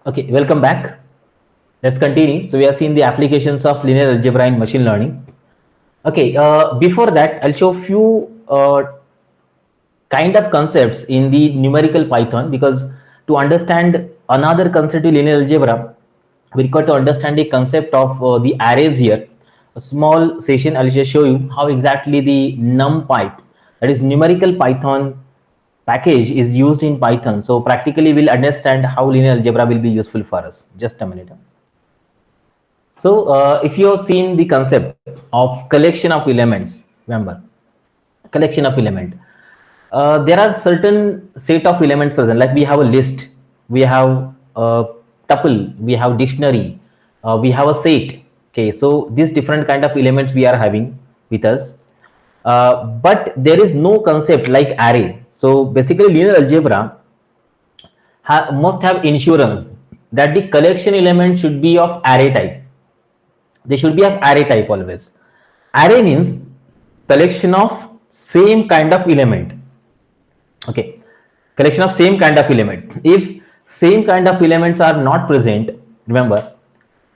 Okay, welcome back. Let's continue. So we have seen the applications of linear algebra in machine learning. Okay, before that, I'll show few kind of concepts in the numerical Python, because to understand another concept in linear algebra, we require to understand the concept of the arrays here. A small session, I'll just show you how exactly the NumPy, that is numerical Python package, is used in Python. So practically we'll understand how linear algebra will be useful for us. Just a minute. So if you have seen the concept of collection of elements, remember, collection of element, there are certain set of elements present, like we have a list, we have a tuple, we have dictionary, we have a set. Okay, so these different kind of elements we are having with us, but there is no concept like array. So basically linear algebra must have insurance that the collection element should be of array type. They should be of array type always. Array means collection of same kind of element. Okay, collection of same kind of element. If same kind of elements are not present, remember,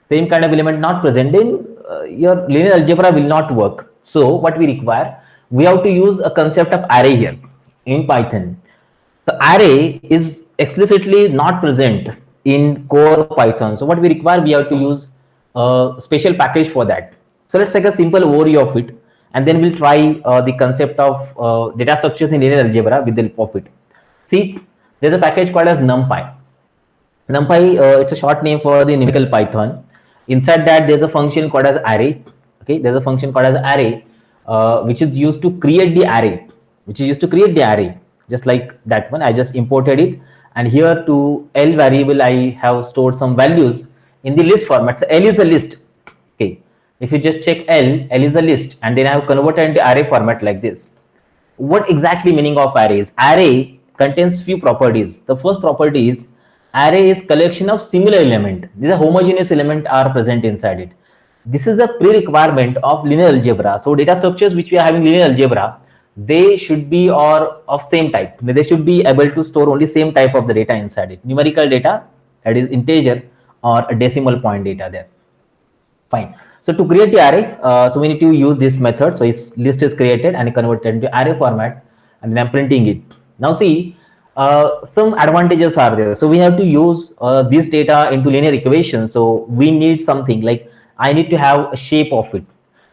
same kind of element not present, then your linear algebra will not work. So what we require, we have to use a concept of array here in Python. The array is explicitly not present in core Python. So what we require, we have to use a special package for that. So let's take a simple overview of it, and then we'll try the concept of data structures in linear algebra with the help of it. See, there's a package called as NumPy. NumPy, it's a short name for the numerical Python. Inside that, there's a function called as array. Okay, there's a function called as array, which is used to create the array, just like that one. I just imported it, and here to L variable I have stored some values in the list format. So L is a list. Okay, if you just check L is a list, and then I have converted into array format like this. What exactly meaning of arrays? Array contains few properties. The first property is array is collection of similar element. These are homogeneous element are present inside it. This is a pre-requirement of linear algebra. So data structures which we are having linear algebra, they should be or of same type. They should be able to store only same type of the data inside it. Numerical data, that is integer or a decimal point data there. Fine. So to create the array, so we need to use this method. So its list is created and converted into array format, and then I'm printing it. Now see, some advantages are there. So we have to use this data into linear equations. So we need something like, I need to have a shape of it.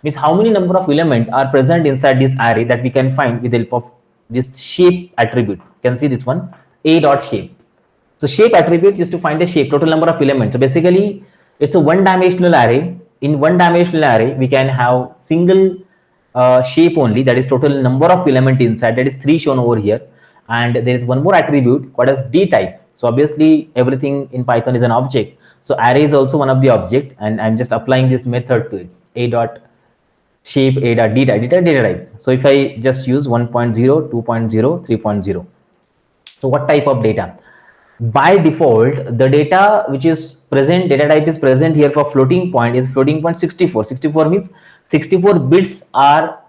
Means how many number of elements are present inside this array that we can find with the help of this shape attribute. You can see this one, a dot shape. So shape attribute is to find the shape, total number of elements. So basically it's a one-dimensional array. In one-dimensional array, we can have single shape only, that is total number of element inside, that is 3 shown over here. And there is one more attribute called as d type. So obviously everything in Python is an object. So array is also one of the object, and I'm just applying this method to it, a dot shape, a dot data type. So if I just use 1.0, 2.0, 3.0. So what type of data? By default, the data which is present, data type is present here for floating point, is floating point 64. 64 means 64 bits are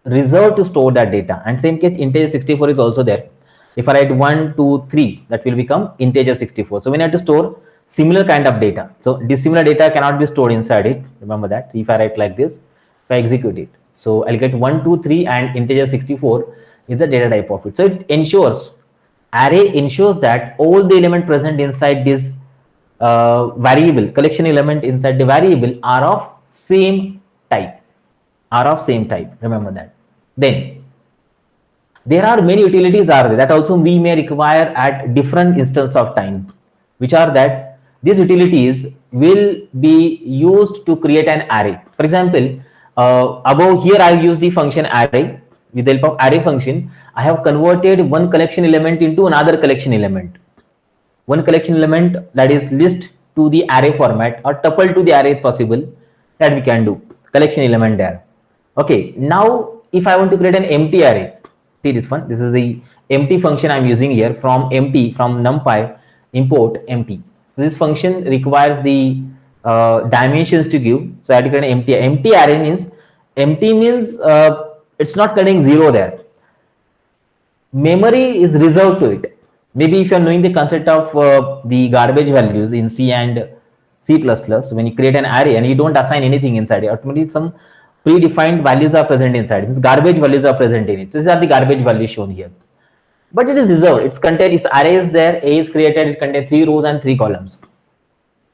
reserved to store that data, and same case integer 64 is also there. If I write 1, 2, 3, that will become integer 64. So we have to store similar kind of data. So dissimilar data cannot be stored inside it. Remember that. If I write like this, if I execute it, so I'll get 1, 2, 3, and integer 64 is the data type of it. So it ensures, array ensures that all the element present inside this variable, collection element inside the variable, are of same type. Remember that. Then there are many utilities are there that also we may require at different instance of time, which are that these utilities will be used to create an array. For example, above here I use the function array. With the help of array function, I have converted one collection element into another collection element. One collection element, that is list, to the array format, or tuple to the array if possible, that we can do. Collection element there. Okay, now if I want to create an empty array, see this one, this is the empty function I'm using here. From empty, from NumPy, import empty. So this function requires the dimensions to give. So I have to create an empty array. Means empty means it's not containing 0 there. Memory is reserved to it. Maybe if you're knowing the concept of the garbage values in C and C++, when you create an array and you don't assign anything inside it, automatically some predefined values are present inside. Means garbage values are present in it. So these are the garbage values shown here. But it is reserved. It's contained. Its array is there. A is created. It contains 3 rows and 3 columns,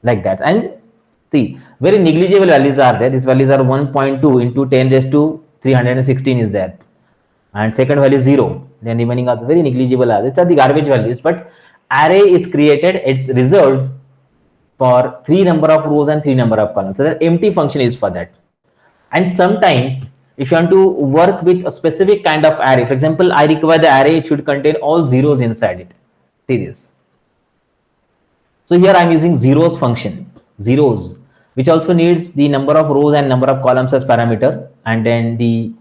like that. And see, very negligible values are there. These values are 1.2 into 10 raised to 316 is there, and second value is 0. Then remaining are very negligible. These are the garbage values. But array is created. It's reserved for 3 number of rows and 3 number of columns. So the empty function is for that. And sometimes if you want to work with a specific kind of array, for example, I require the array, it should contain all zeros inside it. See this. So here I'm using zeros function, zeros, which also needs the number of rows and number of columns as parameter, and then the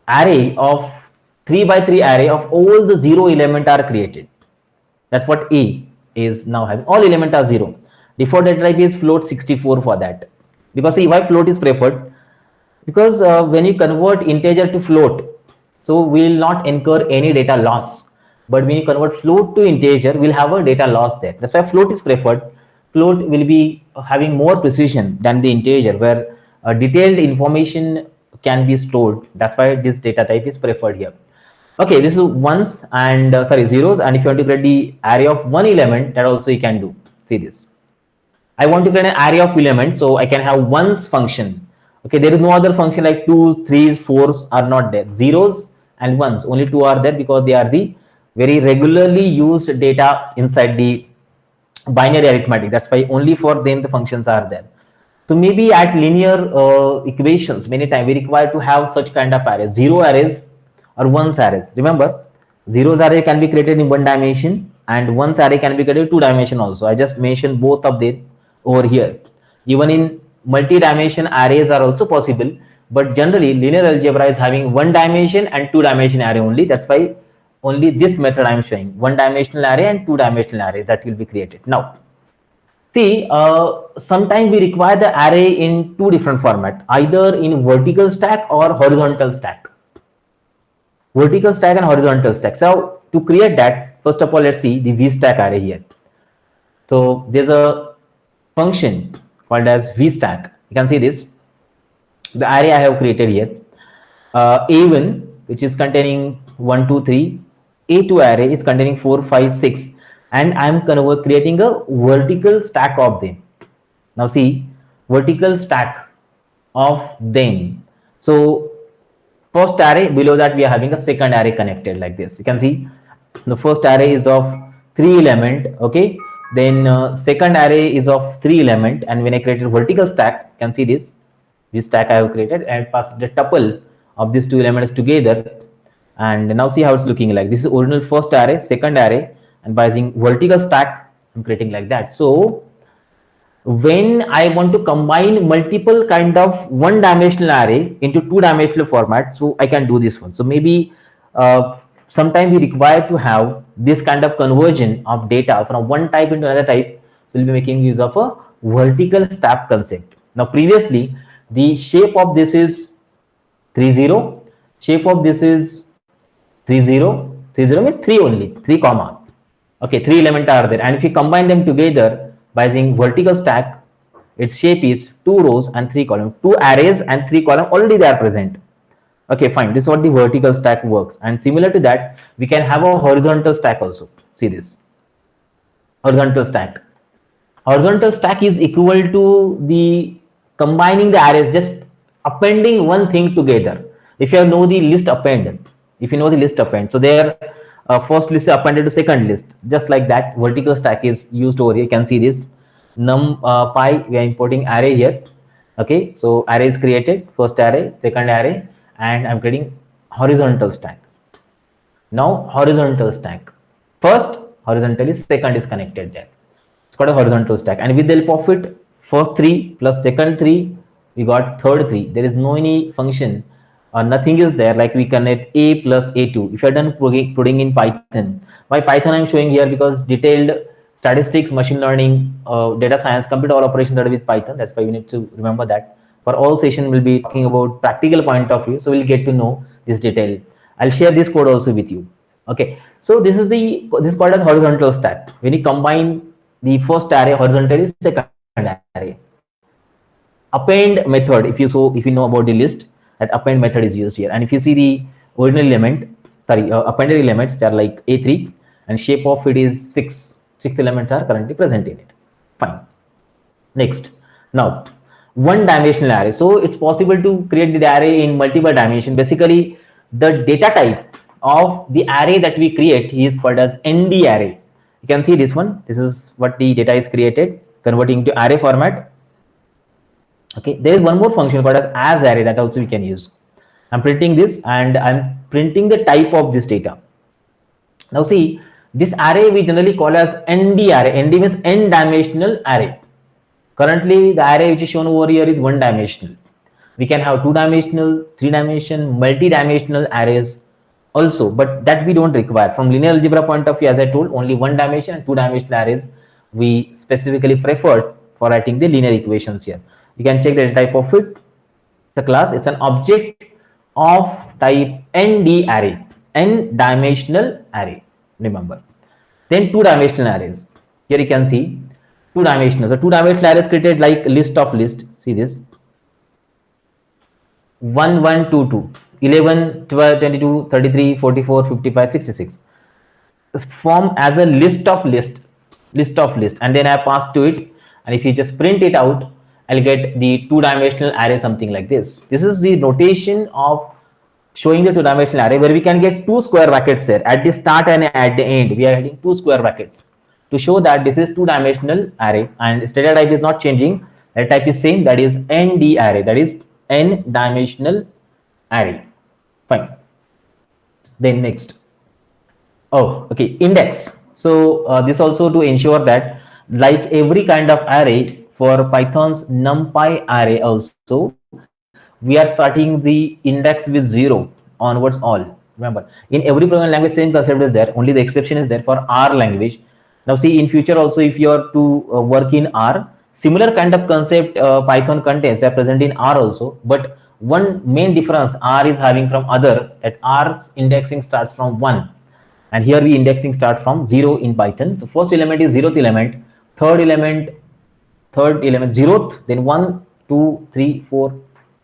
array of 3 by 3 array of all the 0 element are created. That's what A is now having. All element are 0. Default data type is float 64 for that. Because see, why float is preferred? Because when you convert integer to float, so we will not incur any data loss. But when you convert float to integer, we'll have a data loss there. That's why float is preferred. Float will be having more precision than the integer, where detailed information can be stored. That's why this data type is preferred here. Okay, this is ones and zeros. And if you want to create the array of one element, that also you can do. See this. I want to create an array of elements, so I can have ones function. Okay, there is no other function like 2s, 3s, 4s are not there. Zeros and ones, only 2 are there because they are the very regularly used data inside the binary arithmetic. That's why only for them the functions are there. So maybe at linear equations, many times we require to have such kind of arrays, zero arrays or ones arrays. Remember, zeros array can be created in 1 dimension and ones array can be created in 2 dimension also. I just mentioned both of them over here. Even in multi-dimension arrays are also possible, but generally linear algebra is having 1 dimension and 2 dimension array only. That's why only this method I am showing, 1 dimensional array and 2 dimensional array that will be created. Now see, sometimes we require the array in 2 different format, either in vertical stack or horizontal stack. Vertical stack and horizontal stack. So to create that, first of all, let's see the vstack array here. So there's a function called as vstack. You can see this, the array I have created here. A1, which is containing 1, 2, 3. A2 array is containing 4, 5, 6, and I am creating a vertical stack of them. Now see, vertical stack of them. So first array, below that we are having a second array connected like this. You can see the first array is of 3 element. Okay, then second array is of 3 element, and when I created vertical stack, you can see this stack I have created and passed the tuple of these 2 elements together. And now see how it's looking like. This is original first array, second array, and by using vertical stack I'm creating like that. So when I want to combine multiple kind of 1 dimensional array into 2 dimensional format, so I can do this one. So maybe sometimes we require to have this kind of conversion of data from one type into another type. We'll be making use of a vertical stack concept. Now previously the shape of this is 3, 0, shape of this is 3, 0, 3, 0 means 3 only, 3 comma. Okay, 3 elements are there, and if you combine them together by using vertical stack, its shape is 2 rows and 3 columns, 2 arrays and 3 columns already they are present. Okay, fine. This is what the vertical stack works, and similar to that, we can have a horizontal stack also. See this, horizontal stack. Horizontal stack is equal to the combining the arrays, just appending one thing together. If you know the list append, so there first list is appended to second list, just like that vertical stack is used over here. You can see this numpy, we are importing array here. Okay, so array is created, first array, second array, and I'm creating horizontal stack. Now horizontal stack, first horizontal is second is connected there. It's called a horizontal stack, and with the help of it, first 3 plus second 3, we got third 3. There is no any function or nothing is there like we connect a plus a2. If you are done putting in Python, why Python I'm showing here, because detailed statistics, machine learning, data science, computer all operations are with Python. That's why you need to remember that. For all session we'll be talking about practical point of view, so we'll get to know this detail. I'll share this code also with you. Okay, so this is called as horizontal stack. When you combine the first array horizontally, second array. Append method, if you know about the list, that append method is used here. And if you see the original element, sorry, appended elements, they are like A3, and shape of it is 6. 6 elements are currently present in it. Fine. Next, now one dimensional array. So it's possible to create the array in multiple dimensions. Basically, the data type of the array that we create is called as ND array. You can see this one. This is what the data is created, converting to array format. Okay, there is one more function called as array that also we can use. I'm printing this and I'm printing the type of this data. Now see, this array we generally call as ND array. ND means n dimensional array. Currently, the array which is shown over here is one dimensional. We can have two dimensional, three dimension, multi-dimensional arrays also, but that we don't require. From linear algebra point of view, as I told, only one dimension and two dimensional arrays we specifically preferred for writing the linear equations here. You can check the type of it. The class, it's an object of type ND array, n dimensional array. Remember. Then two dimensional arrays. Here you can see two dimensional. So two dimensional arrays created like list of list. See this 1 1 2 2 11 12 22 33 44 55 66 form as a list of list, and then I pass to it, and if you just print it out, I'll get the two-dimensional array, something like this. This is the notation of showing the two-dimensional array, where we can get two square brackets there at the start and at the end. We are getting two square brackets to show that this is two-dimensional array, and its data type is not changing. Data type is same, that is ND array, that is n-dimensional array. Fine. Then next, oh, okay, index. So this also to ensure that, like every kind of array, for Python's NumPy array also, we are starting the index with 0 onwards all. Remember, in every programming language, same concept is there. Only the exception is there for R language. Now see, in future also, if you are to work in R, similar kind of concept Python contains are present in R also. But one main difference R is having from other, that R's indexing starts from 1. And here we indexing start from 0 in Python. The first element is 0th element, third element 0th, then 1 2 3 4,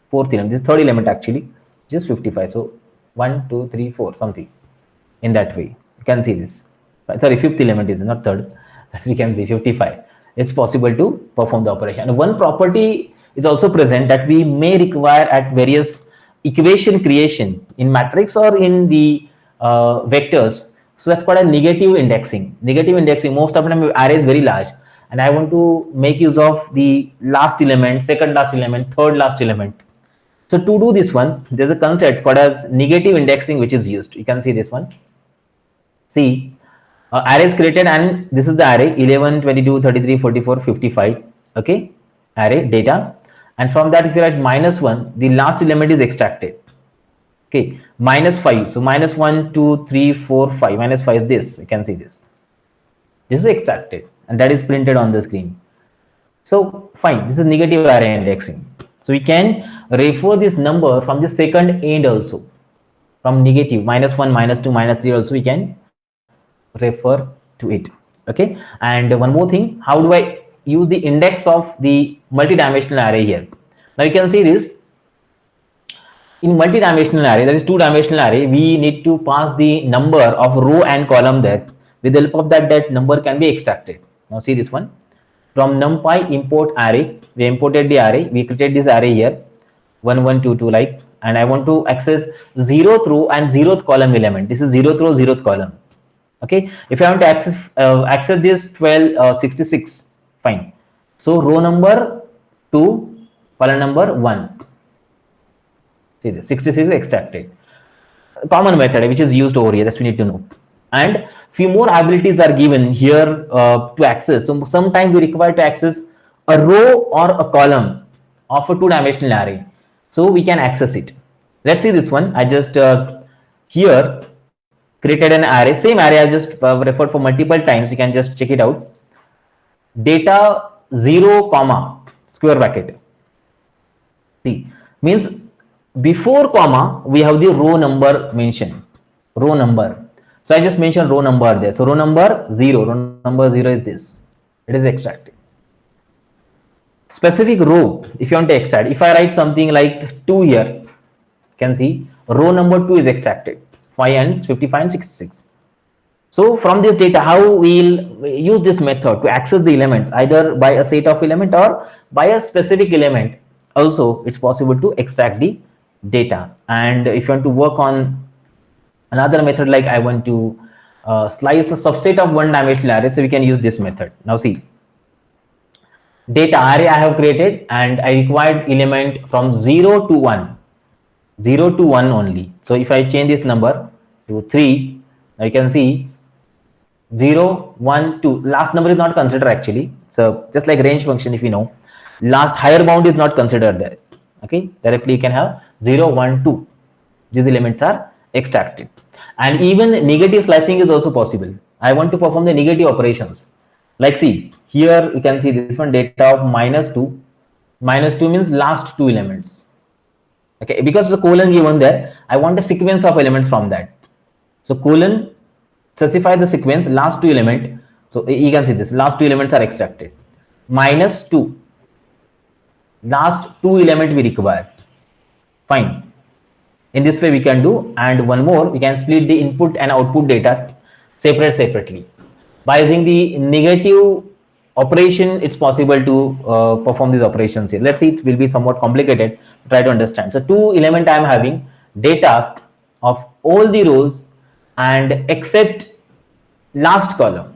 fourth element, this third element actually, just 55. So 1 2 3 4, something in that way. You can see this, sorry, fifth element is not third, as we can see 55. It's possible to perform the operation. And one property is also present that we may require at various equation creation in matrix or in the vectors. So that's called a negative indexing. Negative indexing, most of the time array is very large, and I want to make use of the last element, second last element, third last element. So to do this one, there's a concept called as negative indexing which is used. You can see this one. See, array is created, and this is the array 11 22 33 44 55. Okay, array data, and from that, if you write -1, the last element is extracted. Okay, -5. So -1 2 3 4 5, -5 is this. You can see this. This is extracted, and that is printed on the screen. So fine, this is negative array indexing. So we can refer this number from the second end also, from negative -1 -2 -3 also we can refer to it. Okay, and one more thing, how do I use the index of the multi-dimensional array here? Now you can see this. In multi-dimensional array, that is two-dimensional array, we need to pass the number of row and column there. With the help of that number can be extracted. Now see this one. From NumPy import array, we imported the array, we created this array here 1 1 2 2, like, and I want to access 0th row and 0th column element. This is 0th row, 0th column. Okay, if I want to access this 66, fine. So row number 2, column number 1. See this 66 is extracted. Common method which is used over here, that's we need to know. And few more abilities are given here to access. So sometimes we require to access a row or a column of a two-dimensional array, so we can access it. Let's see this one. I just here created an array, same array I just referred for multiple times. You can just check it out. Data 0 comma square bracket. See, means before comma we have the row number mentioned, row number. So I just mentioned row number there. So row number 0 is this. It is extracted. Specific row, if you want to extract, if I write something like 2 here, you can see row number 2 is extracted, 5 and 55 and 66. So from this data, how we'll use this method to access the elements, either by a set of element or by a specific element. Also, it's possible to extract the data. And if you want to work on another method, like I want to slice a subset of one dimensional array, so we can use this method. Now see, data array I have created, and I required element from 0 to 1, 0 to 1 only. So if I change this number to 3, I can see 0, 1, 2. Last number is not considered actually. So just like range function, if you know, last higher bound is not considered there. Okay, directly you can have 0, 1, 2. These elements are extracted. And even negative slicing is also possible. I want to perform the negative operations. Like see, here you can see this one, data of -2. -2 means last two elements. Okay, because the colon given there, I want a sequence of elements from that. So colon specify the sequence, last two element. So you can see this, last two elements are extracted. -2, last two element we require. Fine. In this way we can do. And one more, we can split the input and output data separately. By using the negative operation, it's possible to perform these operations here. Let's see, it will be somewhat complicated. Try to understand. So two element I am having data of all the rows and except last column.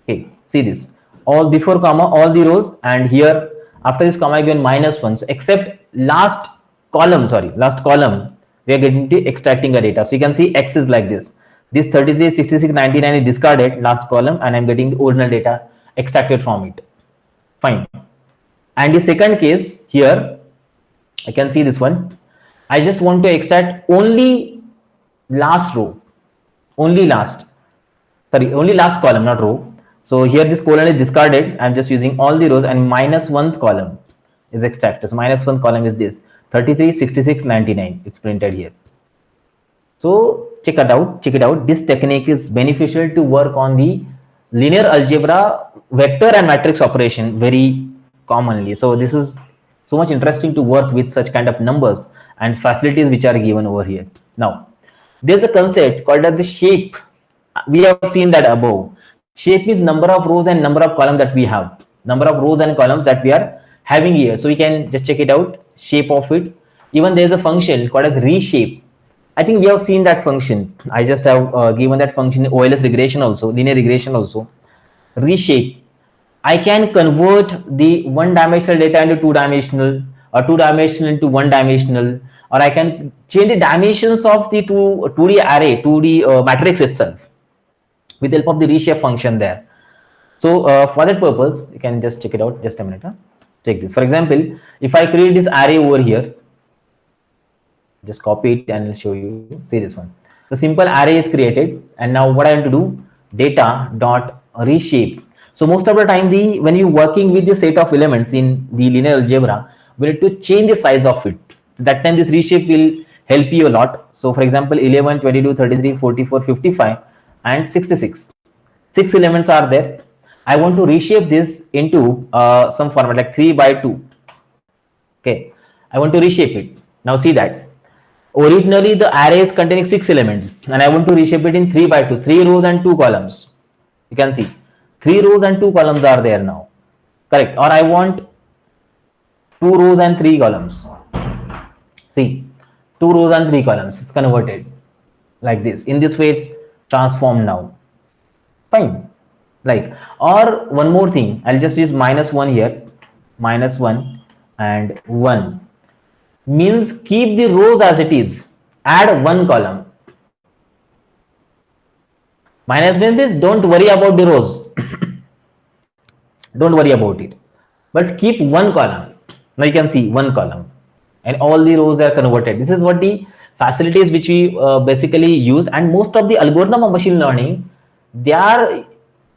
Okay, see this, all before comma all the rows, and here after this comma given -1. So except last column, we are getting to extracting a data. So you can see X is like this. This 33, 66, 99 is discarded, last column, and I'm getting the original data extracted from it. Fine. And the second case here, I can see this one. I just want to extract only last row, only last column, not row. So here this colon is discarded. I'm just using all the rows, and -1th column is extracted. So -1th column is this 33, 66, 99. It's printed here. So check it out. This technique is beneficial to work on the linear algebra vector and matrix operation very commonly. So this is so much interesting to work with such kind of numbers and facilities which are given over here. Now, there's a concept called as the shape. We have seen that above. Shape is number of rows and number of columns that we have. Number of rows and columns that we are having here. So we can just check it out. Shape of it. Even there is a function called as reshape. I think we have seen that function. I just have given that function in OLS regression also, linear regression also. Reshape. I can convert the one-dimensional data into two-dimensional, or two-dimensional into one-dimensional, or I can change the dimensions of the 2D array, 2D matrix itself with the help of the reshape function there. So for that purpose, you can just check it out. Just a minute. Check this. For example, if I create this array over here, just copy it and I'll show you. See this one. The simple array is created, and now what I want to do, data dot reshape. So most of the time, when you're working with the set of elements in the linear algebra, we need to change the size of it. That time this reshape will help you a lot. So for example, 11, 22, 33, 44, 55 and 66. 6 elements are there. I want to reshape this into some format like 3/2. Okay, I want to reshape it. Now see that. Originally the array is containing 6 elements, and I want to reshape it in 3/2, 3 rows and 2 columns. You can see 3 rows and 2 columns are there now. Correct. Or I want 2 rows and 3 columns. See, 2 rows and 3 columns. It's converted like this. In this way, it's transformed now. Fine. Like, or one more thing, I'll just use -1 here. -1 and 1 means keep the rows as it is. Add 1 column. -1 is don't worry about the rows. Don't worry about it, but keep 1 column. Now you can see 1 column, and all the rows are converted. This is what the facilities which we basically use, and most of the algorithm of machine learning, they are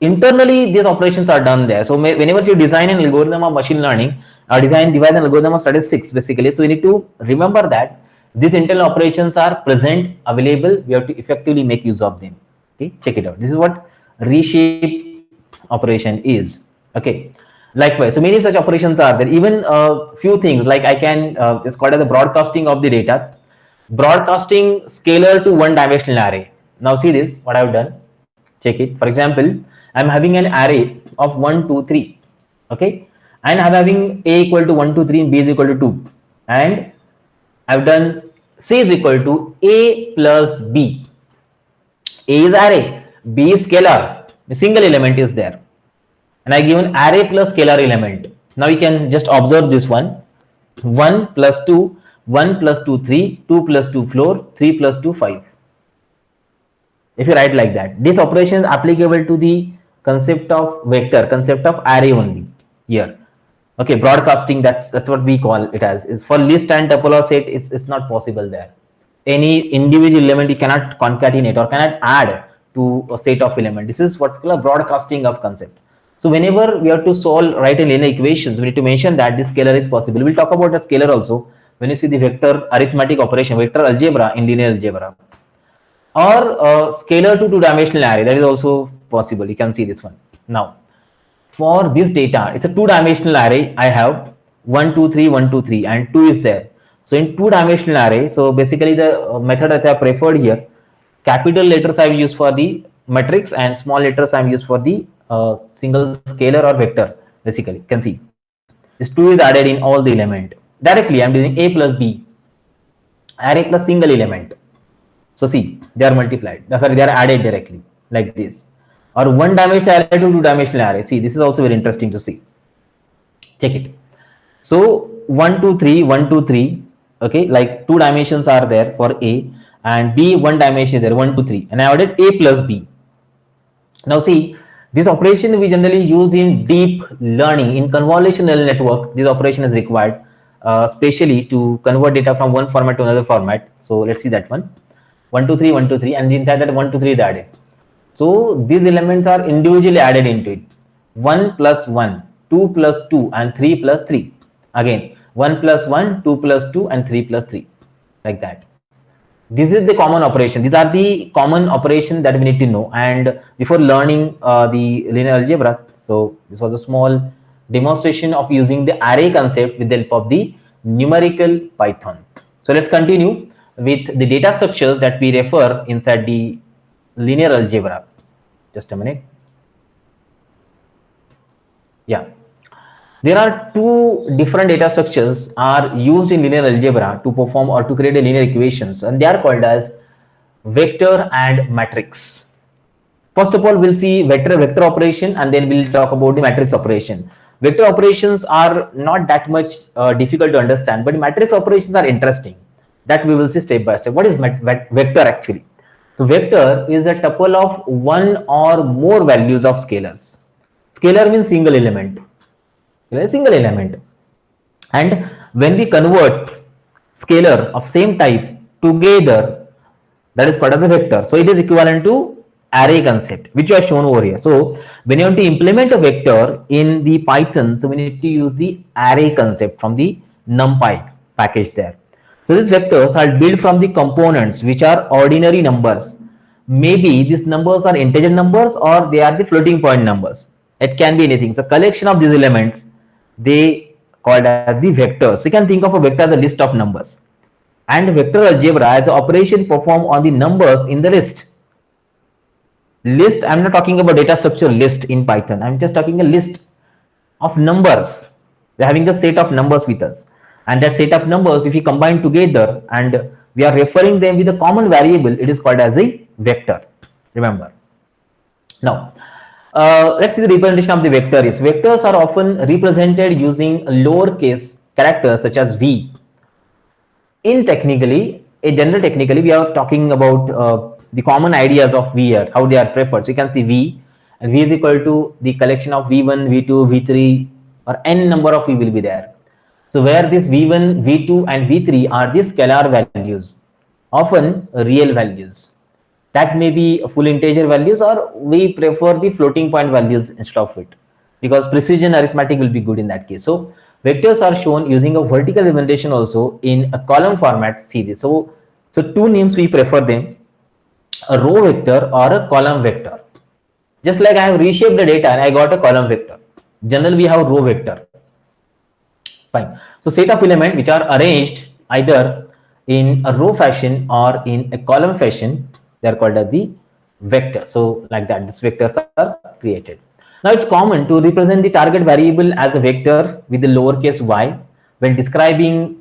internally, these operations are done there. So whenever you design an algorithm of machine learning or devise an algorithm of statistics, basically, so you need to remember that these internal operations are present, available. We have to effectively make use of them. Okay, check it out. This is what reshape operation is. Okay, likewise, so many such operations are there. Even few things like I can it's called as the broadcasting of the data, broadcasting scalar to one dimensional array. Now see this, what I've done. Check it. For example, I'm having an array of 1, 2, 3. Okay, and I'm having a equal to 1, 2, 3 and b is equal to 2, and I've done c is equal to a plus b. A is array, b is scalar, a single element is there, and I give an array plus scalar element. Now you can just observe this one: 1 plus 2, 1 plus 2 3, 2 plus 2 4, 3 plus 2 5. If you write like that, this operation is applicable to the concept of vector, concept of array only here. Okay, broadcasting, that's what we call it as. Is for list and tuple or set, it's not possible there. Any individual element you cannot concatenate or cannot add to a set of element. This is what we call broadcasting of concept. So whenever we have to write a linear equations, we need to mention that this scalar is possible. We'll talk about the scalar also when you see the vector arithmetic operation, vector algebra in linear algebra, or scalar to two-dimensional array, that is also possible. You can see this one. Now for this data, it's a two-dimensional array. I have 1 2 3 1 2 3 and 2 is there. So in two-dimensional array, so basically the method that I have preferred here, capital letters I have used for the matrix and small letters I have used for the single scalar or vector. Basically, you can see this 2 is added in all the element. Directly I am using a plus b, array plus single element. So see, they are multiplied. Sorry, they are added directly like this. Or one dimensional array to two dimensional array. See, this is also very interesting to see. Check it. So 1 2 3 1 2 3. Okay, like two dimensions are there for a, and b one dimension is there 1 2 3, and I added a plus b. Now see, this operation we generally use in deep learning, in convolutional network. This operation is required, especially to convert data from one format to another format. So let's see that one. 1 2 3 1 2 3, and inside that 1 2 3 is added. So these elements are individually added into it. 1 plus 1, 2 plus 2 and 3 plus 3. Again 1 plus 1, 2 plus 2 and 3 plus 3, like that. This is the common operation. These are the common operation that we need to know. And before learning the linear algebra, so this was a small demonstration of using the array concept with the help of the numerical Python. So let's continue with the data structures that we refer inside the linear algebra. Just a minute. Yeah, there are two different data structures are used in linear algebra to perform or to create a linear equations, and they are called as vector and matrix. First of all, we'll see vector operation, and then we'll talk about the matrix operation. Vector operations are not that much difficult to understand, but matrix operations are interesting. That we will see step by step. What is vector actually? So vector is a tuple of one or more values of scalars. Scalar means single element. A single element. And when we convert scalar of same type together, that is called as a vector. So it is equivalent to array concept, which are shown over here. So when you want to implement a vector in the Python, so we need to use the array concept from the NumPy package there. So these vectors are built from the components which are ordinary numbers. Maybe these numbers are integer numbers or they are the floating point numbers. It can be anything. So collection of these elements, they called as the vectors. So you can think of a vector as a list of numbers. And vector algebra as an operation performed on the numbers in the list. List, I'm not talking about data structure list in Python. I'm just talking a list of numbers. We're having a set of numbers with us. And that set of numbers, if we combine together and we are referring them with a common variable, it is called as a vector. Remember. Now, let's see the representation of the vector. Vectors are often represented using lowercase characters such as v. Technically, we are talking about the common ideas of v here, how they are preferred. So you can see v, and v is equal to the collection of v1, v2, v3, or n number of v will be there. So where this v1, v2 and v3 are the scalar values, often real values. That may be full integer values, or we prefer the floating point values instead of it, because precision arithmetic will be good in that case. So vectors are shown using a vertical representation also in a column format. See this. So two names we prefer them. a row vector or a column vector. Just like I have reshaped the data and I got a column vector. Generally, we have row vector. Fine. So set of elements which are arranged either in a row fashion or in a column fashion, they are called as the vector. So like that, these vectors are created. Now it's common to represent the target variable as a vector with the lowercase y when describing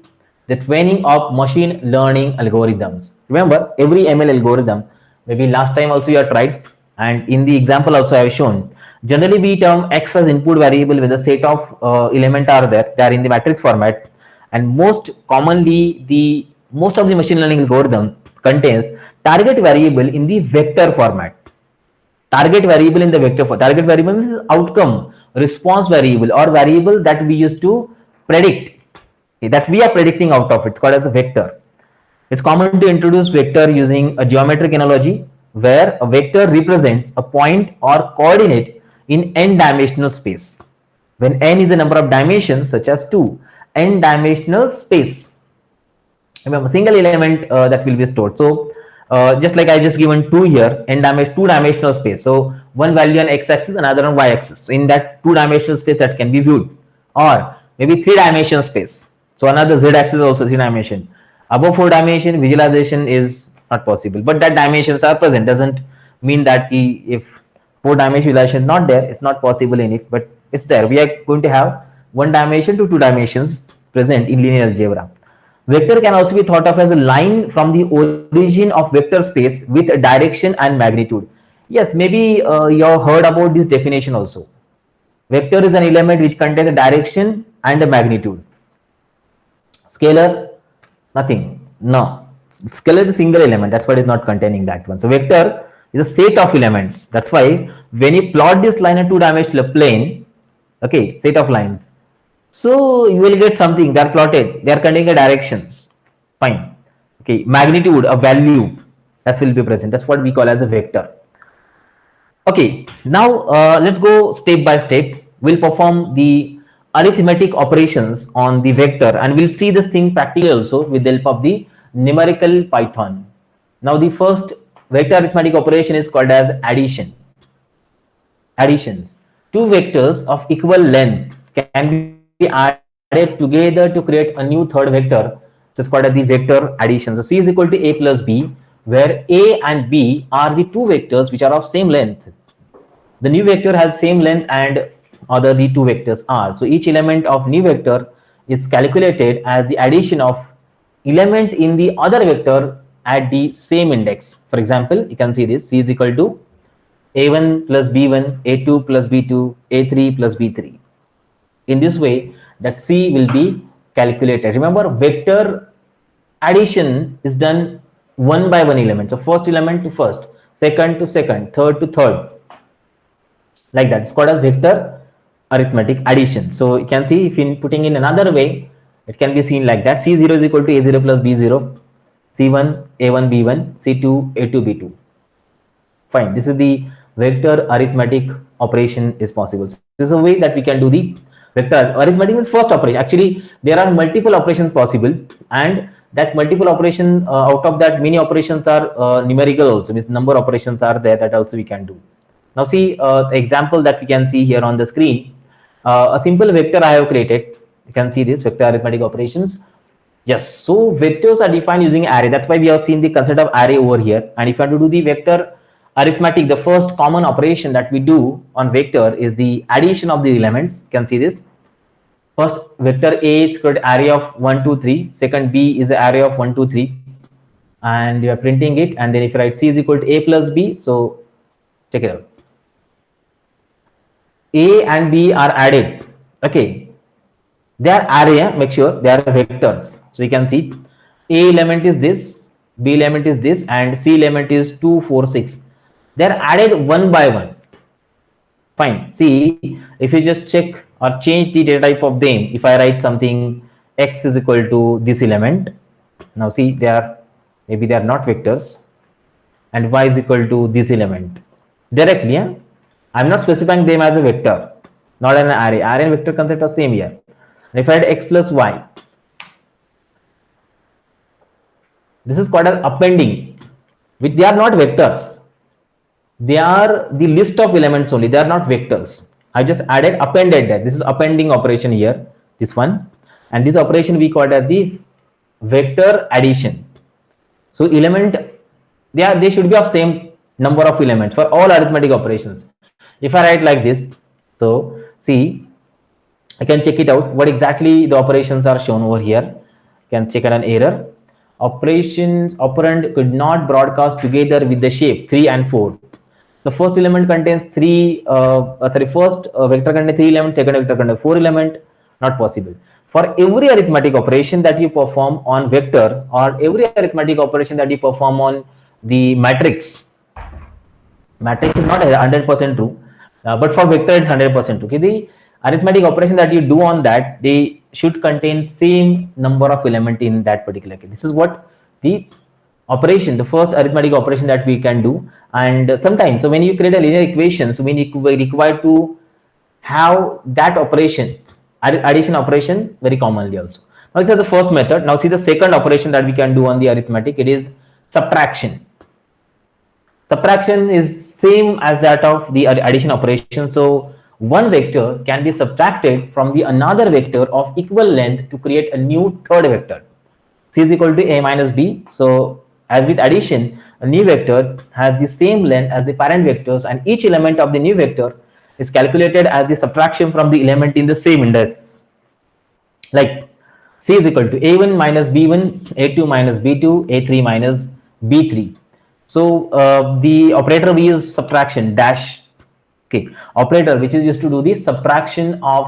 the training of machine learning algorithms. Remember, every ML algorithm, maybe last time also you have tried, and in the example also I have shown, generally we term x as input variable when the set of element are there, they are in the matrix format, and most commonly the most of the machine learning algorithm contains target variable in the vector format. Target variable in the vector for target variable is outcome response variable or variable that we use to predict, okay, that we are predicting out of it. It's called as a vector. It's common to introduce vector using a geometric analogy where a vector represents a point or coordinate in n dimensional space. When n is a number of dimensions such as 2, n dimensional space, remember single element that will be stored. So just like I just given 2 here, two dimensional space. So one value on x axis, another on y axis. So in that 2 dimensional space that can be viewed, or maybe 3 dimensional space. So another z axis also 3 dimension. Above 4 dimension visualization is not possible, but that dimensions are present. Doesn't mean that if 4 dimension visualization is not there, it's not possible in it, but it's there. We are going to have 1 dimension to 2 dimensions present in linear algebra. Vector can also be thought of as a line from the origin of vector space with a direction and magnitude. Yes, maybe you have heard about this definition also. Vector is an element which contains a direction and a magnitude. Scalar, nothing. No. Scalar is a single element. That's why it is not containing that one. So vector is a set of elements. That's why when you plot this line in two-dimensional plane, okay, set of lines, so you will get something. They are plotted. They are containing directions. Fine. Okay. Magnitude, a value that will be present. That's what we call as a vector. Okay. Now let's go step by step. We'll perform the arithmetic operations on the vector, and we'll see this thing practically also with the help of the numerical Python. Now the first vector arithmetic operation is called as addition. Additions. Two vectors of equal length can be added together to create a new third vector. So it's called as the vector addition. So C is equal to A plus B, where A and B are the two vectors which are of same length. The new vector has same length and other the two vectors are. So each element of new vector is calculated as the addition of element in the other vector at the same index. For example, you can see this C is equal to A1 plus B1, A2 plus B2, A3 plus B3. In this way, that C will be calculated. Remember, vector addition is done one by one element. So first element to first, second to second, third to third. Like that. It's called as vector arithmetic addition. So you can see if in putting in another way, it can be seen like that. C0 is equal to A0 plus B0, C1, A1, B1, C2, A2, B2. Fine. This is the vector arithmetic operation is possible. So this is a way that we can do the vector arithmetic is first operation. Actually, there are multiple operations possible, and that multiple operation out of that many operations are numerical also. Means number operations are there that also we can do. Now see the example that we can see here on the screen. A simple vector I have created. You can see this vector arithmetic operations. Yes, so vectors are defined using array. That's why we have seen the concept of array over here. And if you want to do the vector arithmetic, the first common operation that we do on vector is the addition of the elements. You can see this. First vector A is called array of 1, 2, 3. Second B is the array of 1, 2, 3. And you are printing it. And then if you write C is equal to A plus B, so check it out. A and B are added. Okay. They are array, make sure they are vectors. So you can see A element is this, B element is this, and C element is 2, 4, 6. They are added one by one. Fine. See, if you just check or change the data type of them, if I write something x is equal to this element, now see they are maybe they are not vectors, and y is equal to this element directly. Yeah? I'm not specifying them as a vector, not an array. Array and vector concept are same here. If I add x plus y, this is called as appending. which they are not vectors. They are the list of elements only. They are not vectors. I just appended that. This is appending operation here, this one. And this operation we call it as the vector addition. So element, they should be of same number of elements for all arithmetic operations. If I write like this, so see, I can check it out. What exactly the operations are shown over here. You can check an error. Operations operand could not broadcast together with the shape 3 and 4. The first element contains first vector contains 3 elements, second vector contains 4 elements. Not possible. For every arithmetic operation that you perform on vector, or every arithmetic operation that you perform on the matrix is not 100% true, but for vector it's 100% true. Okay, the arithmetic operation that you do on that, they should contain same number of element in that particular case. This is what the operation, the first arithmetic operation that we can do. And sometimes, so when you create a linear equation, so we require to have that operation, addition operation, very commonly also. Now this is the first method. Now see the second operation that we can do on the arithmetic. It is subtraction. Subtraction is same as that of the addition operation. So one vector can be subtracted from the another vector of equal length to create a new third vector. C is equal to a minus b. So as with addition, a new vector has the same length as the parent vectors, and each element of the new vector is calculated as the subtraction from the element in the same index. Like C is equal to a1 minus b1, a2 minus b2, a3 minus b3. So the operator we use subtraction dash. Okay, operator which is used to do the subtraction of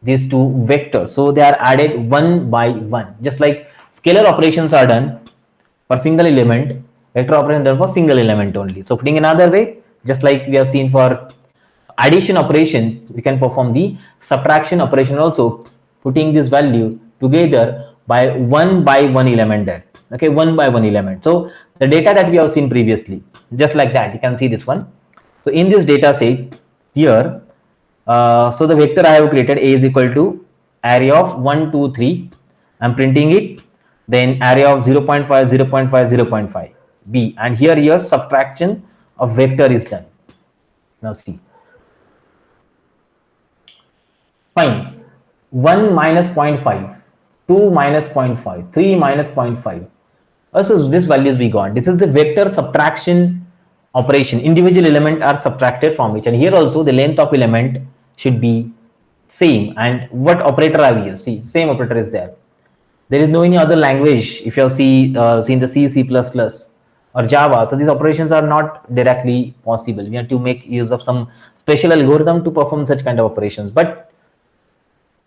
these two vectors. So they are added one by one, just like scalar operations are done for single element, vector operation done for single element only. So putting another way, just like we have seen for addition operation, we can perform the subtraction operation also, putting this value together by one element there. Okay, one by one element. So the data that we have seen previously, just like that, you can see this one. So in this data set here, so the vector I have created, a is equal to array of 1, 2, 3. I'm printing it. Then array of 0.5, 0.5, 0.5, b, and here your subtraction of vector is done. Now see. Fine. 1 minus 0.5, 2 minus 0.5, 3 minus 0.5. So this values we got. This is the vector subtraction operation. Individual element are subtracted from each, and here also the length of element should be same. And what operator I will use? See, same operator is there. There is no any other language. If you have seen the C, C++ or Java, so these operations are not directly possible. We have to make use of some special algorithm to perform such kind of operations. But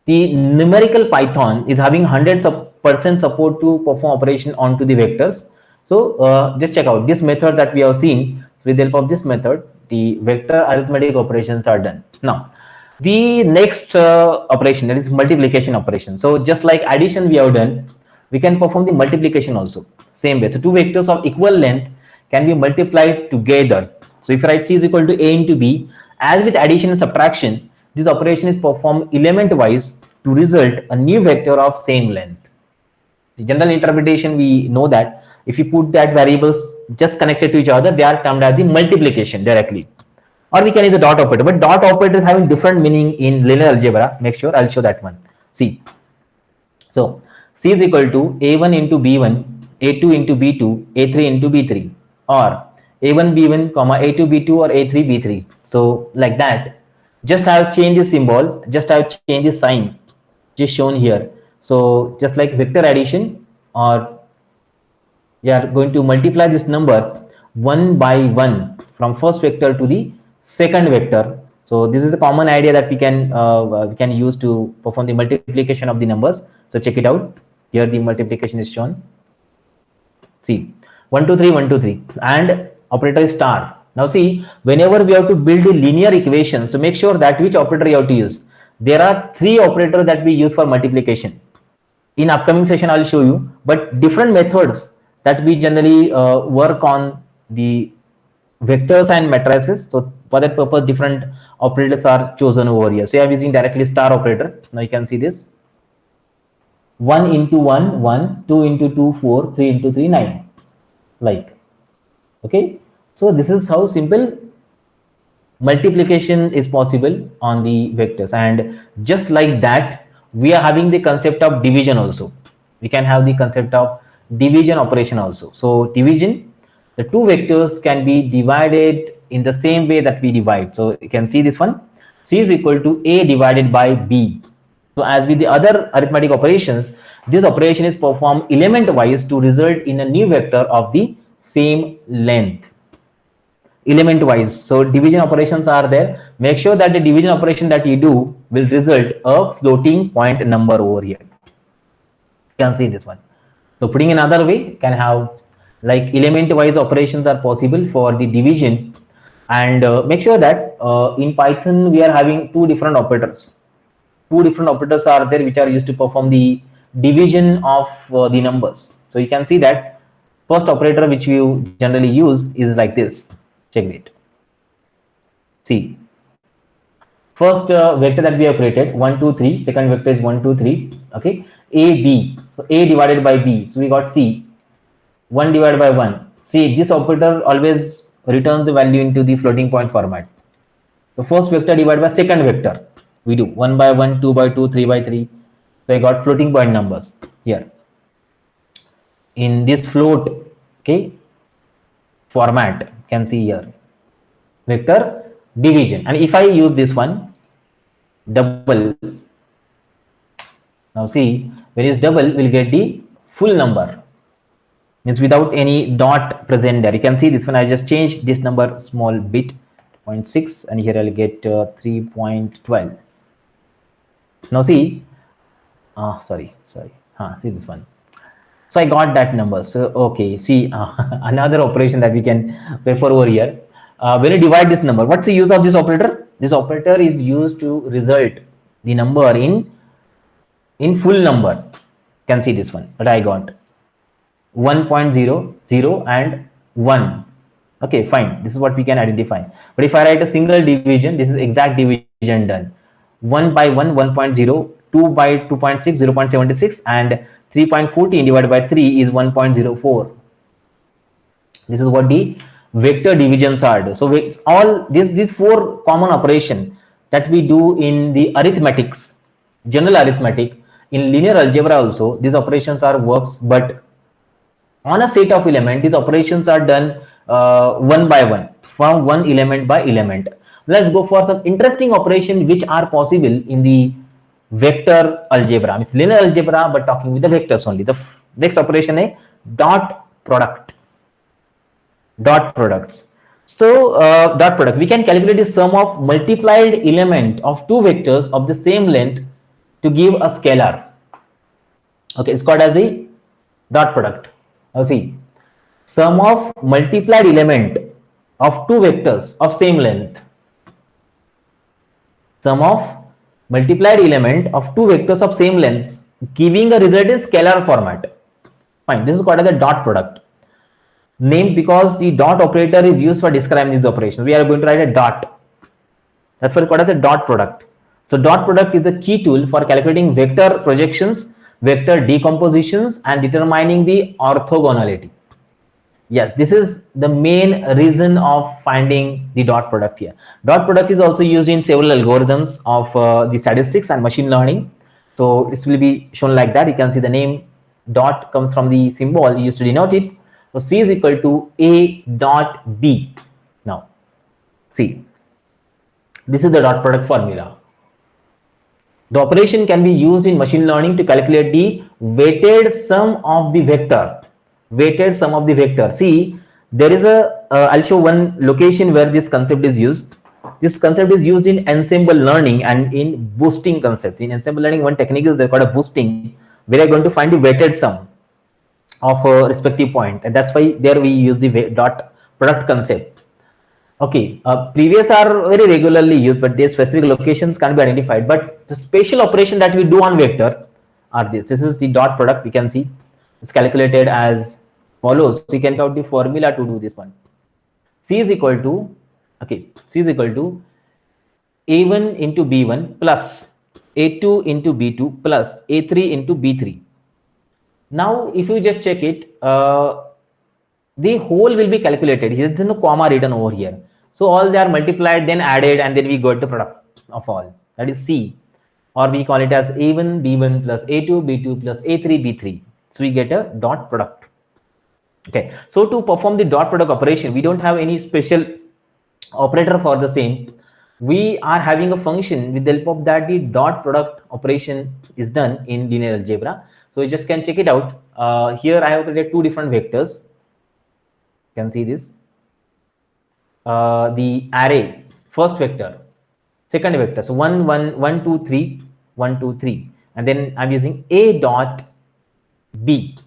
the numerical Python is having 100% support to perform operation onto the vectors. So just check out this method that we have seen. With the help of this method, the vector arithmetic operations are done. Now the next operation, that is multiplication operation. So just like addition we have done, we can perform the multiplication also same way. So two vectors of equal length can be multiplied together. So if I write C is equal to a into b, as with addition and subtraction, this operation is performed element wise to result a new vector of same length. The general interpretation, we know that if you put that variables just connected to each other, they are termed as the multiplication directly. Or we can use a dot operator, but dot operator is having different meaning in linear algebra. Make sure I'll show that one. See, so C is equal to a1 into b1, a2 into b2, a3 into b3, or a1 b1 comma a2 b2 or a3 b3. So like that, just have changed the symbol, just have changed the sign, just shown here. So just like vector addition, or we are going to multiply this number one by one from first vector to the second vector. So this is a common idea that we can use to perform the multiplication of the numbers. So check it out. Here the multiplication is shown. See, 1 2 3 1 2 3, and operator is star. Now see, whenever we have to build a linear equation, so make sure that which operator you have to use. There are 3 operators that we use for multiplication. In upcoming session I will show you, but different methods that we generally work on the vectors and matrices. So for that purpose, different operators are chosen over here. So I am using directly star operator. Now you can see this. 1 into 1, 1, 2 into 2, 4, 3 into 3, 9. Like. Okay, so this is how simple multiplication is possible on the vectors. And just like that, we are having the concept of division also. We can have the concept of division operation also. So division, the two vectors can be divided in the same way that we divide. So you can see this one, c is equal to a divided by b. So as with the other arithmetic operations, this operation is performed element wise to result in a new vector of the same length, element wise. So division operations are there. Make sure that the division operation that you do will result a floating point number over here. You can see this one. So putting another way, can have like element wise operations are possible for the division. And make sure that in Python we are having two different operators. Two different operators are there which are used to perform the division of the numbers. So you can see that first operator which you generally use is like this. Check it. See, first vector that we have created 1 2 3, second vector is 1 2 3. Okay, a b, so a divided by b, so we got c, 1 divided by 1. See, this operator always returns the value into the floating point format. The first vector divided by second vector, we do 1 by 1, 2 by 2, 3 by 3. So I got floating point numbers here in this float, okay, format. You can see here vector division. And if I use this one double, now see, when it's double, we'll get the full number, means without any dot present there. You can see this one, I just changed this number small bit, 0.6, and here I'll get 3.12. Now see, sorry, see this one. So I got that number. So okay, see, another operation that we can refer over here. When you divide this number, what's the use of this operator? This operator is used to result the number in full number. You can see this one, but I got 1.0, 0 and 1. Okay, fine. This is what we can identify. But if I write a single division, this is exact division done. 1 by 1, 1.0, 2 by 2.6, 0.76, and 3.14 divided by 3 is 1.04. This is what the vector divisions are. So all these four common operation that we do in the arithmetics, general arithmetic, in linear algebra also, these operations are works, but on a set of element, these operations are done one by one, from one element by element. Let's go for some interesting operation which are possible in the vector algebra. It's linear algebra, but talking with the vectors only. The next operation is dot product. Dot products. So dot product, we can calculate the sum of multiplied element of two vectors of the same length to give a scalar. Okay, it's called as the dot product. Now see, sum of multiplied element of two vectors of same length. Sum of multiplied element of two vectors of same length giving a result in scalar format. Fine, this is called as the dot product. Named because the dot operator is used for describing these operations. We are going to write a dot. That's what is called as the dot product. So dot product is a key tool for calculating vector projections, vector decompositions, and determining the orthogonality. Yes, this is the main reason of finding the dot product here. Dot product is also used in several algorithms of the statistics and machine learning. So this will be shown like that. You can see the name dot comes from the symbol used to denote it. So C is equal to A dot B. Now, see, this is the dot product formula. The operation can be used in machine learning to calculate the weighted sum of the vector. Weighted sum of the vector. See, there is a, I'll show one location where this concept is used. This concept is used in ensemble learning and in boosting concepts. In ensemble learning, one technique is called a boosting, where you're going to find the weighted sum of a respective point, and that's why there we use the dot product concept. Okay, previous are very regularly used, but their specific locations can't be identified. But the special operation that we do on vector are this. This is the dot product. We can see it's calculated as follows. So you can out the formula to do this one. C is equal to, okay, C is equal to A1 into B1 plus A2 into B2 plus A3 into B3. Now, if you just check it, the whole will be calculated. Here is no comma written over here. So all they are multiplied, then added, and then we got the product of all. That is C, or we call it as A1, B1 plus A2, B2 plus A3, B3. So we get a dot product. Okay. So to perform the dot product operation, we don't have any special operator for the same. We are having a function with the help of that the dot product operation is done in linear algebra. So you just can check it out. Here I have created two different vectors. You can see this. The array, first vector, second vector. So 1, 1, 1, 2, 3, 1, 2, 3. And then I'm using A dot B.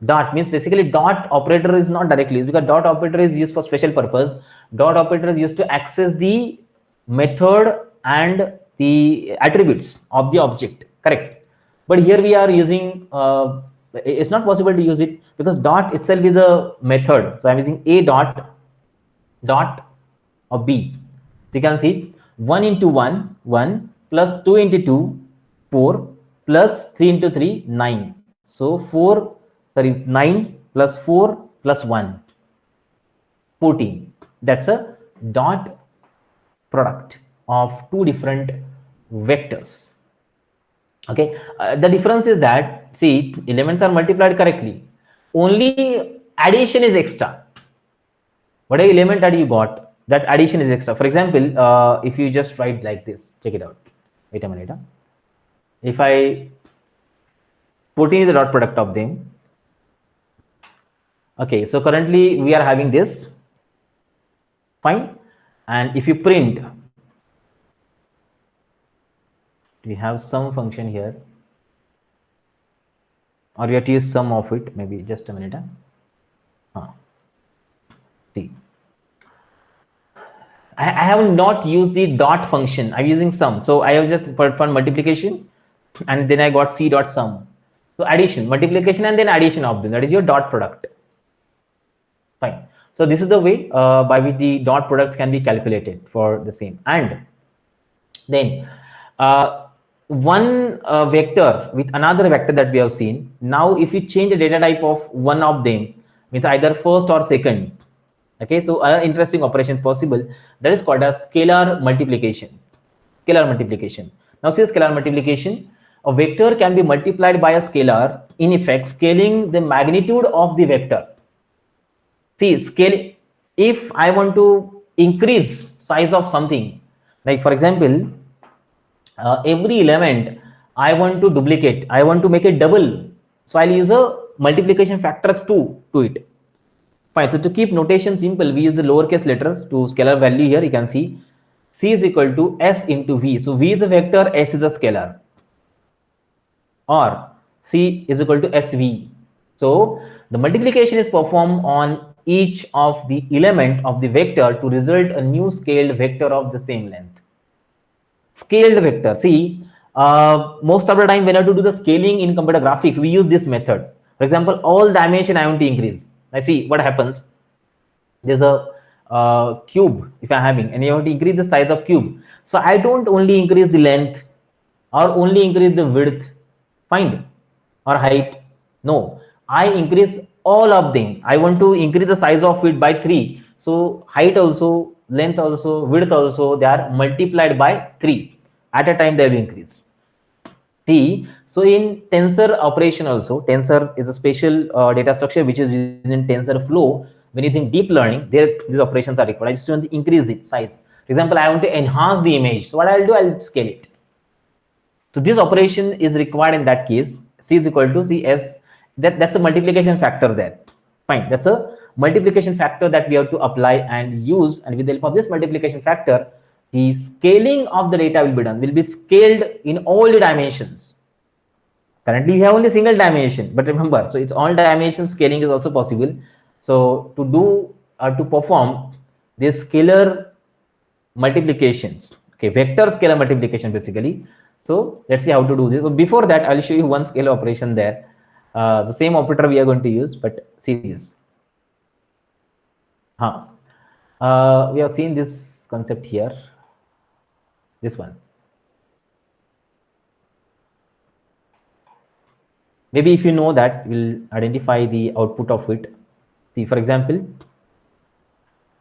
Dot means basically dot operator is not directly used because dot operator is used for special purpose. Dot operator is used to access the method and the attributes of the object, correct? But here we are using it's not possible to use it because dot itself is a method. So I'm using A dot of B. So you can see 1 into 1 1 plus 2 into 2 4 plus 3 into 3 9. So 9 plus 4 plus 1 14. That's a dot product of two different vectors. Okay, the difference is that see elements are multiplied correctly, only addition is extra. Whatever element that you got, that addition is extra. For example, if you just write like this, check it out. Wait a minute. If I 14 is the dot product of them. Okay, so currently we are having this. Fine. And if you print, we have some function here, or we have to use some of it. Maybe just a minute. See, I have not used the dot function. I'm using sum. So I have just performed multiplication, and then I got C dot sum. So addition, multiplication, and then addition of them. That is your dot product. Fine. So this is the way by which the dot products can be calculated for the same. And then one vector with another vector that we have seen. Now, if you change the data type of one of them, means either first or second. Okay, so an interesting operation possible that is called as scalar multiplication. Scalar multiplication. Now, see scalar multiplication. A vector can be multiplied by a scalar, in effect, scaling the magnitude of the vector. See, scale, if I want to increase size of something, like for example, every element I want to duplicate, I want to make it double. So I'll use a multiplication factors 2 to it. Fine. So to keep notation simple, we use the lowercase letters to scalar value here. You can see C is equal to S into V. So V is a vector, S is a scalar. Or C is equal to SV. So the multiplication is performed on each of the element of the vector to result a new scaled vector of the same length. Scaled vector. See, most of the time when I have to do the scaling in computer graphics, we use this method. For example, all dimension I want to increase. I see what happens. There's a cube if I'm having, and you want to increase the size of cube. So I don't only increase the length or only increase the width, fine, or height. No, I increase all of them. I want to increase the size of it by 3. So height also, length also, width also, they are multiplied by 3. At a time they will increase. T. So in tensor operation also, tensor is a special data structure which is used in TensorFlow. When using deep learning, these operations are required. I just want to increase its size. For example, I want to enhance the image. So what I'll do, I'll scale it. So this operation is required in that case. C is equal to CS. That's a multiplication factor there. Fine. That's a multiplication factor that we have to apply and use. And with the help of this multiplication factor, the scaling of the data will be scaled in all the dimensions. Currently, we have only single dimension, but remember, so it's all dimension scaling is also possible. So to do to perform this scalar multiplications, okay, vector scalar multiplication basically. So let's see how to do this. But before that, I'll show you one scalar operation there. The same operator we are going to use, but see this. We have seen this concept here. This one. Maybe if you know that, we'll identify the output of it. See, for example,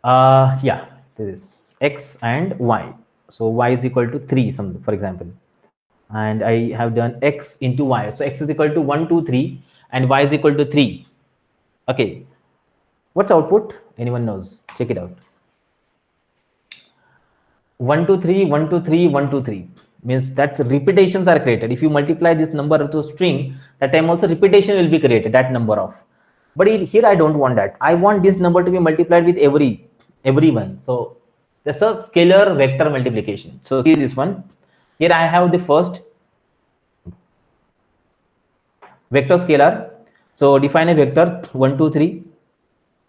yeah, this is x and y. So y is equal to 3, some, for example, and I have done x into y. So x is equal to 1, 2, 3, and y is equal to 3. Okay, what's output? Anyone knows? Check it out. 1, 2, 3, 1, 2, 3, 1, 2, 3 means that's repetitions are created. If you multiply this number to string, that time also repetition will be created, that number of. But here I don't want that. I want this number to be multiplied with everyone. So that's a scalar vector multiplication. So see this one. Here I have the first vector scalar. So define a vector 1, 2, 3,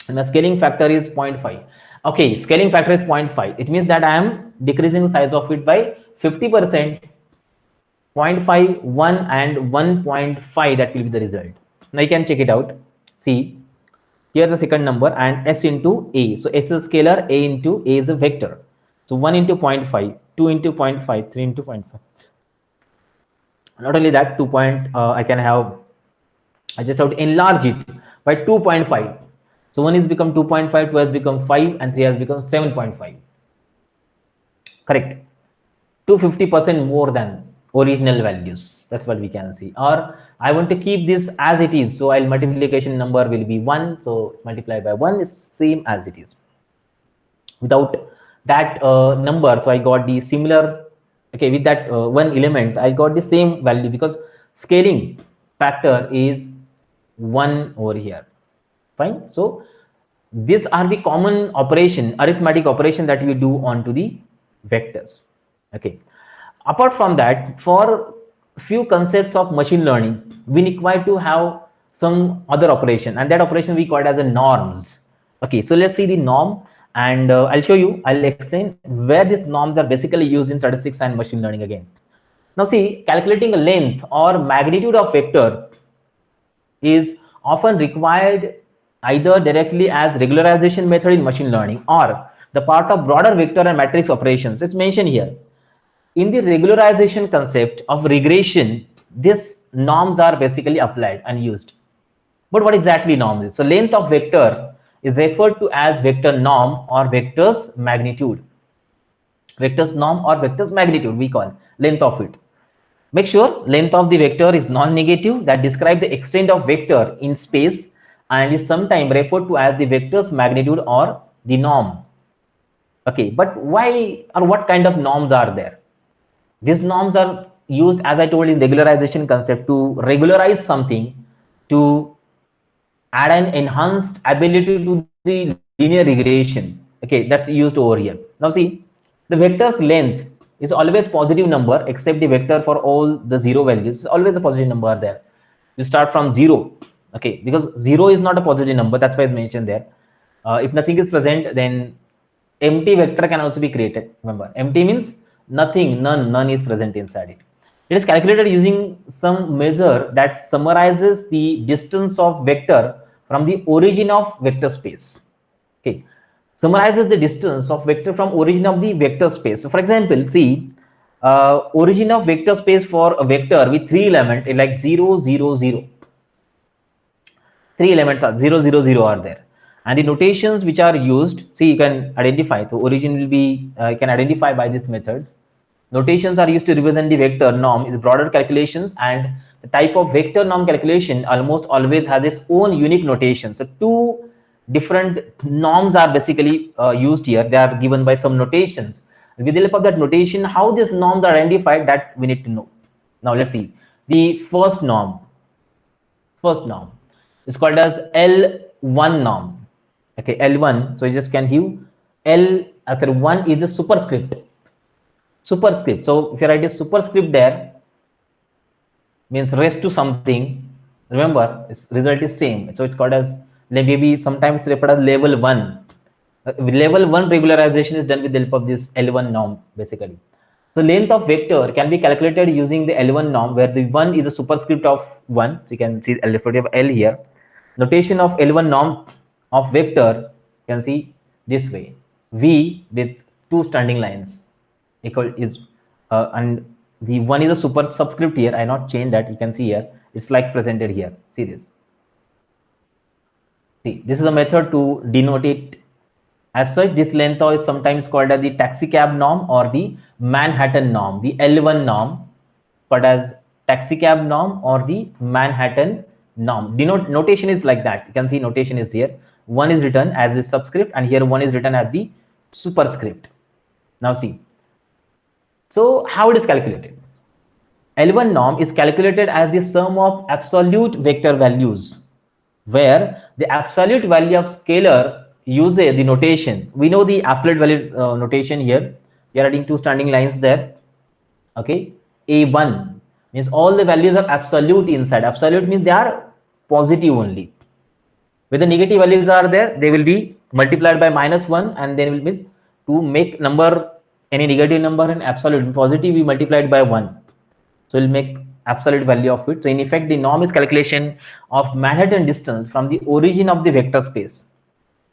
and the scaling factor is 0.5. Okay, scaling factor is 0.5. It means that I am decreasing the size of it by 50%. 0.5, 1 and 1.5, that will be the result. Now you can check it out. See, here's the second number and s into a. So s is a scalar, a into a is a vector. So 1 into 0.5, 2 into 0.5, 3 into 0.5. Not only that, I can have, I just have to enlarge it by 2.5. So 1 is become 2.5, 2 has become 5, and 3 has become 7.5. Correct. 250% more than original values. That's what we can see. Or I want to keep this as it is. So I'll multiplication number will be 1. So multiply by 1 is same as it is. Without that number, so I got the similar, okay, with that one element, I got the same value because scaling factor is 1 over here. Fine. So these are the common operation, arithmetic operation that we do onto the vectors. Okay. Apart from that, for few concepts of machine learning, we require to have some other operation, and that operation we call it as a norms. Okay, so let's see the norm, and I'll show you, I'll explain where these norms are basically used in statistics and machine learning again. Now see, calculating a length or magnitude of vector is often required either directly as regularization method in machine learning or the part of broader vector and matrix operations. It's mentioned here. In the regularization concept of regression, these norms are basically applied and used. But what exactly norms is? So length of vector is referred to as vector norm or vector's magnitude. Vector's norm or vector's magnitude, we call length of it. Make sure length of the vector is non-negative, that describes the extent of vector in space and is sometimes referred to as the vector's magnitude or the norm. Okay, but why or what kind of norms are there? These norms are used, as I told, in regularization concept to regularize something, to add an enhanced ability to the linear regression. Okay, that's used over here. Now see, the vector's length is always positive number except the vector for all the zero values. It's always a positive number there. You start from 0. Okay, because 0 is not a positive number. That's why it's mentioned there. If nothing is present, then empty vector can also be created. Remember, empty means nothing, none is present inside it. It is calculated using some measure that summarizes the distance of vector from the origin of vector space. Okay, summarizes the distance of vector from origin of the vector space. So for example, see, origin of vector space for a vector with 3 elements is like 0, 0, 0. 3 elements are 0, 0, 0 are there. And the notations which are used, see, you can identify. So origin will be, you can identify by these methods. Notations are used to represent the vector. Norm is broader calculations, and the type of vector norm calculation almost always has its own unique notation. So two different norms are basically used here. They are given by some notations. With the help of that notation, how these norms are identified, that we need to know. Now let's see. The first norm is called as L1 norm. Okay, L1. So you just can give L after 1 is the superscript. So if you write a superscript there, means rest to something. Remember, its result is same. So it's called as, maybe sometimes it's referred as level 1. Level 1 regularization is done with the help of this L1 norm basically. The length of vector can be calculated using the L1 norm, where the 1 is a superscript of 1. So you can see L referred to L here. Notation of L1 norm of vector, you can see this way: V with 2 standing lines equal is and the 1 is a super subscript here. I not change that. You can see here it's like presented here. See this. See, this is a method to denote it. As such, this length is sometimes called as the taxicab norm or the Manhattan norm, the L1 norm, called as taxicab norm or the Manhattan norm. Notation is like that. You can see notation is here. One is written as a subscript and here one is written as the superscript. Now see. So how it is calculated? L1 norm is calculated as the sum of absolute vector values, where the absolute value of scalar uses the notation. We know the absolute value notation here. We are adding two standing lines there. Okay, A1 means all the values are absolute inside. Absolute means they are positive only. When the negative values are there, they will be multiplied by -1, and then will be to make number any negative number and absolute positive we multiplied by 1. So we'll make absolute value of it. So in effect, the norm is calculation of Manhattan distance from the origin of the vector space.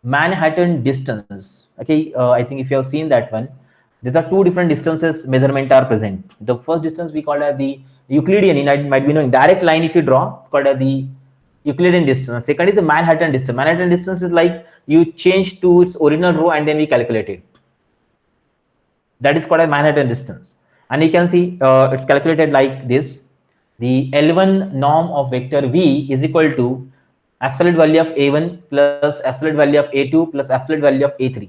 Manhattan distance. Okay, I think if you have seen that one, these are two different distances measurement are present. The first distance we call as the Euclidean. You might be knowing direct line if you draw, it's called as the Euclidean distance. Second is the Manhattan distance. Manhattan distance is like you change to its original row and then we calculate it. That is called a Manhattan distance. And you can see it's calculated like this. The L1 norm of vector V is equal to absolute value of A1 plus absolute value of A2 plus absolute value of A3.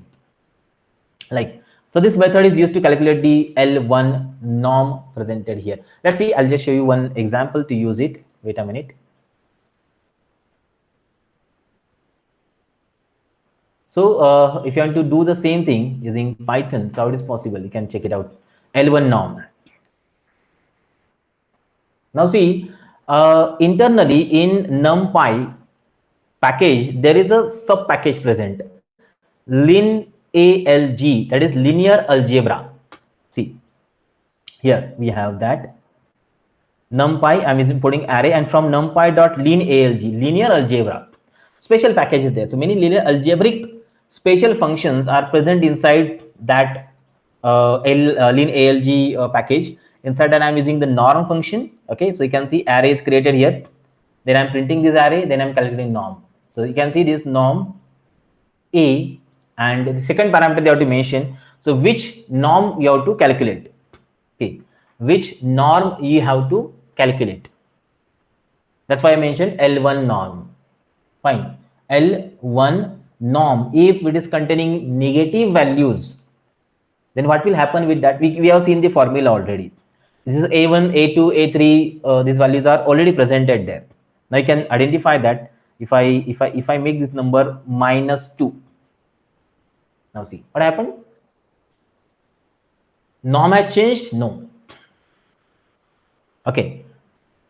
Like, so this method is used to calculate the L1 norm presented here. Let's see, I'll just show you one example to use it. Wait a minute. So if you want to do the same thing using Python, so how it is possible, you can check it out. L1 norm. Now see, internally in NumPy package, there is a sub package present, LinALG, that is linear algebra. See, here we have that. NumPy, I'm importing array, and from NumPy.linALG, linear algebra, special package is there. So many linear algebraic special functions are present inside that LinALG package. Inside that, I'm using the norm function. Okay, so you can see array is created here. Then I'm printing this array. Then I'm calculating norm. So you can see this norm A, and the second parameter they have to mention. So which norm you have to calculate? Okay, which norm you have to calculate? That's why I mentioned L1 norm. Fine. L1 norm. If it is containing negative values, then what will happen with that? We have seen the formula already. This is A1, A2, A3. These values are already presented there. Now you can identify that if I make this number -2. Now see what happened. Norm has changed? No. Okay.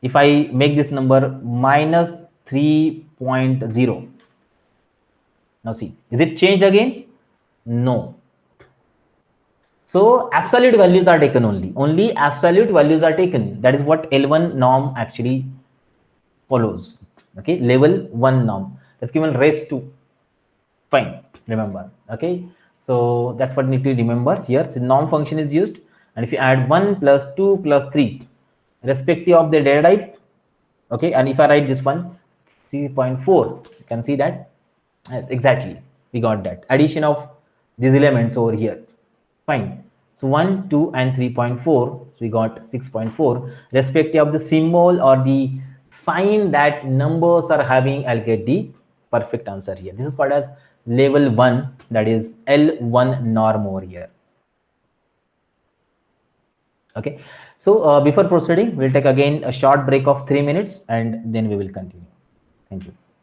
If I make this number -3.0. Now see, is it changed again? No. So absolute values are taken only. Only absolute values are taken. That is what L1 norm actually follows. Okay, level 1 norm. That's given raised to. Fine, remember. Okay, so that's what you need to remember here. So norm function is used, and if you add 1 plus 2 plus 3, respective of the data type. Okay, and if I write this one 3.4, you can see that. Yes, exactly. We got that addition of these elements over here. Fine. So 1, 2, and 3.4. So we got 6.4. Respective of the symbol or the sign that numbers are having, I'll get the perfect answer here. This is called as level 1, that is L1 norm over here. Okay. So before proceeding, we'll take again a short break of 3 minutes and then we will continue. Thank you.